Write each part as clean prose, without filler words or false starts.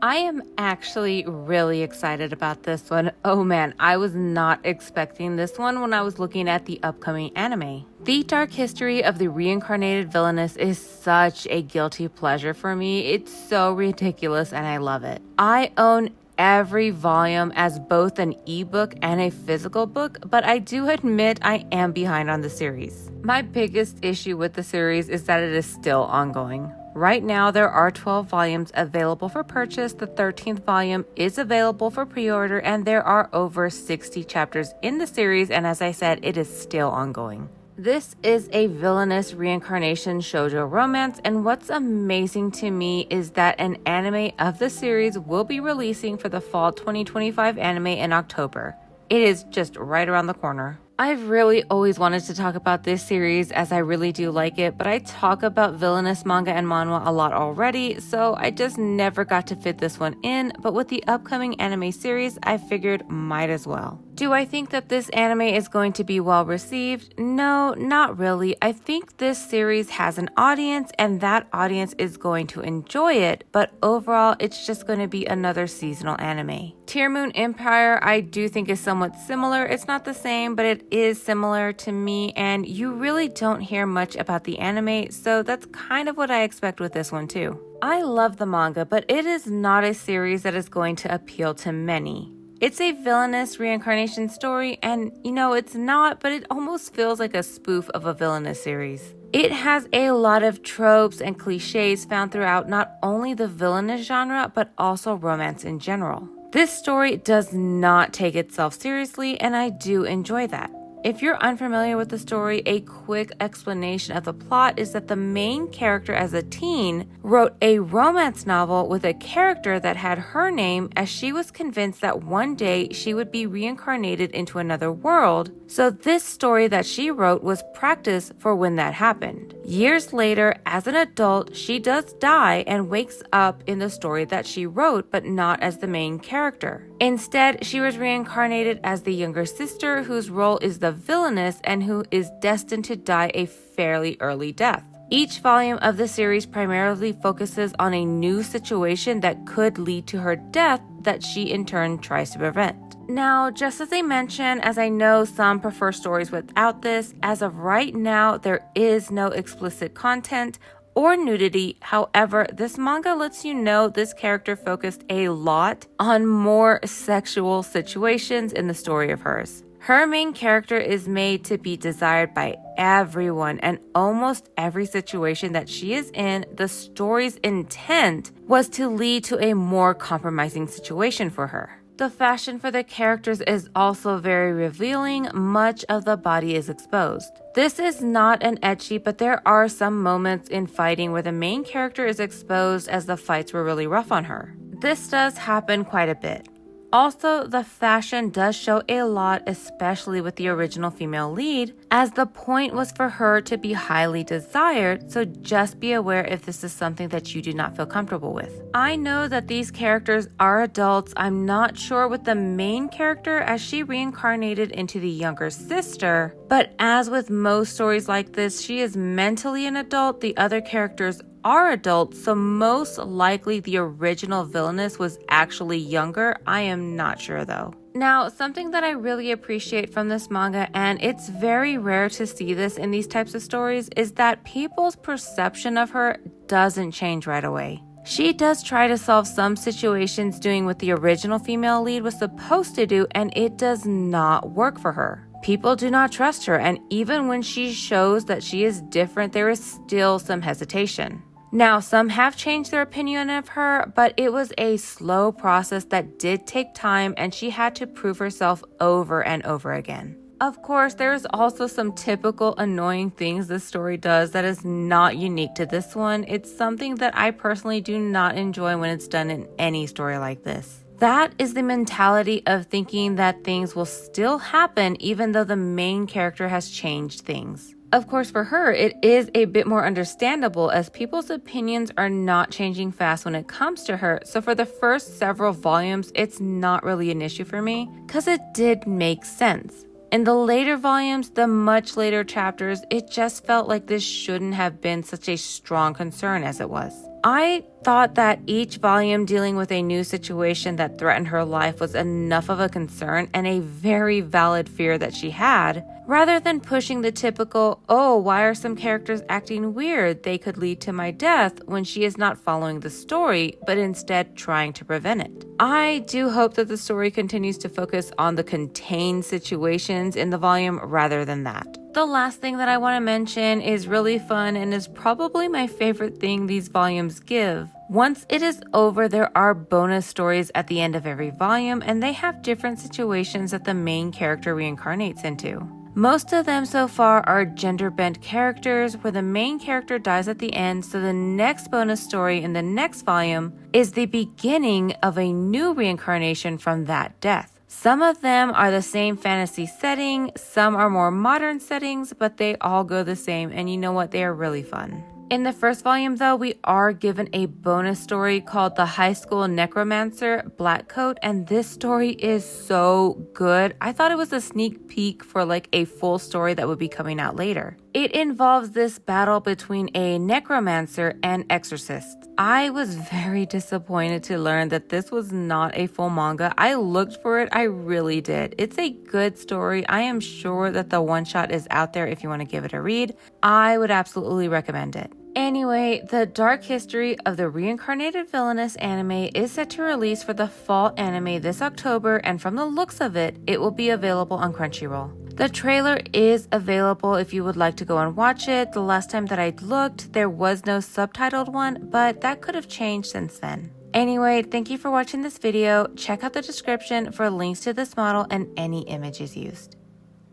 I am actually really excited about this one. Oh man, I was not expecting this one when I was looking at the upcoming anime. The dark history of the reincarnated villainess is such a guilty pleasure for me. It's so ridiculous and I love it. I own every volume as both an ebook and a physical book, but I do admit I am behind on the series. My biggest issue with the series is that it is still ongoing. Right now, there are 12 volumes available for purchase. The 13th volume is available for pre-order, and there are over 60 chapters in the series, and as I said, it is still ongoing. This is a villainous reincarnation shoujo romance, and what's amazing to me is that an anime of the series will be releasing for the fall 2025 anime in October. It is just right around the corner. I've really always wanted to talk about this series as I really do like it, but I talk about villainous manga and manhwa a lot already, so I just never got to fit this one in, but with the upcoming anime series, I figured might as well. Do I think that this anime is going to be well received? No, not really. I think this series has an audience and that audience is going to enjoy it, but overall it's just going to be another seasonal anime. Tear Moon Empire I do think is somewhat similar. It's not the same, but it is similar to me, and you really don't hear much about the anime, so that's kind of what I expect with this one too. I love the manga, but it is not a series that is going to appeal to many. It's a villainous reincarnation story, and it's not, but it almost feels like a spoof of a villainous series. It has a lot of tropes and cliches found throughout not only the villainous genre, but also romance in general. This story does not take itself seriously, and I do enjoy that. If you're unfamiliar with the story, a quick explanation of the plot is that the main character as a teen wrote a romance novel with a character that had her name, as she was convinced that one day she would be reincarnated into another world. So this story that she wrote was practice for when that happened. Years later, as an adult, she does die and wakes up in the story that she wrote, but not as the main character. Instead, she was reincarnated as the younger sister, whose role is the villainess and who is destined to die a fairly early death. Each volume of the series primarily focuses on a new situation that could lead to her death that she in turn tries to prevent. Now, just as I mentioned, as I know some prefer stories without this, as of right now, there is no explicit content or nudity. However, this manga lets you know this character focused a lot on more sexual situations in the story of hers. Her main character is made to be desired by everyone, and almost every situation that she is in, the story's intent was to lead to a more compromising situation for her. The fashion for the characters is also very revealing. Much of the body is exposed. This is not an ecchi, but there are some moments in fighting where the main character is exposed, as the fights were really rough on her. This does happen quite a bit. Also, the fashion does show a lot, especially with the original female lead, as the point was for her to be highly desired, so just be aware if this is something that you do not feel comfortable with. I know that these characters are adults. I'm not sure with the main character, as she reincarnated into the younger sister, but as with most stories like this, she is mentally an adult. The other characters are adults, so most likely the original villainess was actually younger. I am not sure though. Now, something that I really appreciate from this manga, and it's very rare to see this in these types of stories, is that people's perception of her doesn't change right away. She does try to solve some situations doing what the original female lead was supposed to do, and it does not work for her. People do not trust her, and even when she shows that she is different, there is still some hesitation. Now, some have changed their opinion of her, but it was a slow process that did take time, and she had to prove herself over and over again. Of course, there's also some typical annoying things this story does that is not unique to this one. It's something that I personally do not enjoy when it's done in any story like this. That is the mentality of thinking that things will still happen even though the main character has changed things. Of course, for her, it is a bit more understandable, as people's opinions are not changing fast when it comes to her. So for the first several volumes, it's not really an issue for me because it did make sense. In the later volumes, the much later chapters, it just felt like this shouldn't have been such a strong concern as it was. I thought that each volume dealing with a new situation that threatened her life was enough of a concern and a very valid fear that she had, rather than pushing the typical, oh, why are some characters acting weird? They could lead to my death, when she is not following the story, but instead trying to prevent it. I do hope that the story continues to focus on the contained situations in the volume rather than that. The last thing that I want to mention is really fun and is probably my favorite thing these volumes give. Once it is over, there are bonus stories at the end of every volume, and they have different situations that the main character reincarnates into. Most of them so far are gender-bent characters where the main character dies at the end, so the next bonus story in the next volume is the beginning of a new reincarnation from that death. Some of them are the same fantasy setting, some are more modern settings, but they all go the same, and you know what? They are really fun. In the first volume, though, we are given a bonus story called The High School Necromancer Blackcoat, and this story is so good. I thought it was a sneak peek for like a full story that would be coming out later. It involves this battle between a necromancer and exorcist. I was very disappointed to learn that this was not a full manga. I looked for it, I really did. It's a good story. I am sure that the one-shot is out there if you want to give it a read. I would absolutely recommend it. Anyway, the dark history of the Reincarnated Villainess anime is set to release for the fall anime this October, and from the looks of it, it will be available on Crunchyroll. The trailer is available if you would like to go and watch it. The last time that I looked, there was no subtitled one, but that could have changed since then. Anyway, thank you for watching this video. Check out the description for links to this model and any images used.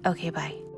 Okay, bye.